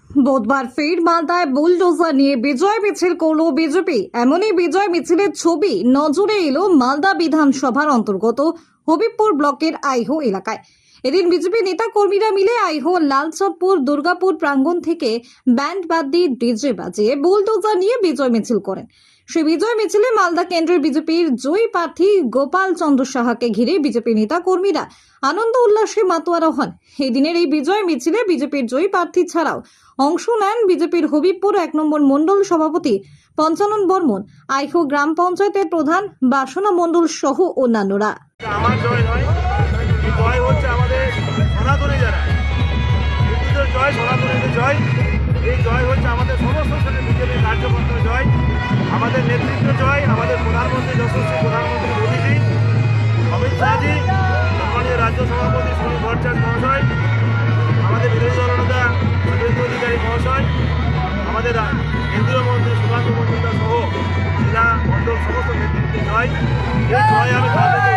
বুধবার ফের মালদায় বুলডোজার নিয়ে বিজয় মিছিল করল বিজেপি। এমনই বিজয় মিছিলের ছবি নজরে এলো মালদা বিধানসভার অন্তর্গত হবিবপুর ব্লকের আইহো এলাকায়। এদিন বিজেপি নেতা কর্মীরা মিলে আইহো লালচাঁদপুর দুর্গাপুর প্রাঙ্গণ থেকে ব্যান্ড বাদ্যি ডিজে বাজিয়ে বুলডোজার নিয়ে বিজয় মিছিল করেন। সেই বিজয় মিছিলে মালদা কেন্দ্রের বিজেপির জয়ী প্রার্থী গোপাল চন্দ্র সাহাকে ঘিরে বিজেপি নেতা কর্মীরা আনন্দ উল্লাসে মাতোয়ারা হন। এই দিনের এই বিজয় মিছিলে বিজেপির জয়ী প্রার্থী ছাড়াও অংশ নেন বিজেপির হবিবপুর 1 নম্বর মণ্ডল সভাপতি পঞ্চানন বর্মন, আইহো গ্রাম পঞ্চায়েতের প্রধান বাসনা মণ্ডল সহ অন্যান্যরা। আমার জয় নয়, এই জয় হচ্ছে আমাদের সনাতনী যারা হিন্দুদের জয়, সনাতনীদের জয়। এই জয় হচ্ছে আমাদের সমস্ত শ্রেণীর বিজেপির কার্যকর্তার জয়, আমাদের নেতৃত্ব জয়, আমাদের প্রধানমন্ত্রী যশস্বী প্রধানমন্ত্রী মোদীজি, অমিত শাহজি, সম্মানীয় রাজ্য সভাপতি শ্রী ভট্টাচার্য মহাশয়, আমাদের বিরোধী দলনেতা শুভেন্দু অধিকারী মহাশয়, আমাদের কেন্দ্রীয় মন্ত্রী সুকান্ত মজুমদার সহ জেলা মণ্ডল সমস্ত নেতৃত্বের জয়। এই জয় আমি তাদেরকে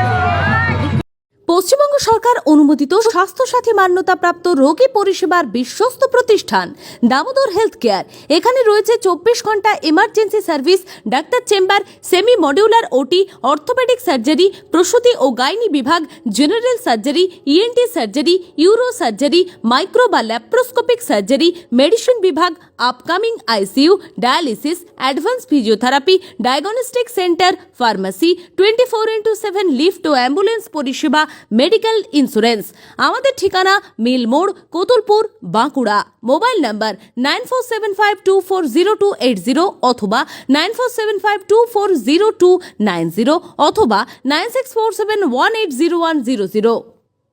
পশ্চিমবঙ্গ সরকার অনুমোদিত স্বাস্থ্যসাথী মান্যতাপ্রাপ্ত রোগী পরিষেবার বিশ্বস্ত প্রতিষ্ঠান দামোদর হেলথ কেয়ার। এখানে রয়েছে 24 ঘন্টা emergency service, doctor chamber, semi modular OT, orthopaedic surgery, প্রসূতি ও গাইনি বিভাগ, general surgery, ENT surgery, uro surgery, micro বা ল্যাপ্রোস্কোপিক সার্জারি, মেডিসিন বিভাগ, upcoming ICU, dialysis, advance physiotherapy, diagnostic centre, pharmacy, 24x7 lift ও ambulance পরিষেবা, medical insurance. আমাদের ঠিকানা মিল মোড়, কোতুলপুর, বাঁকুড়া। মোবাইল নাম্বার 9475240280 অথবা 9475240290 অথবা 9647180100।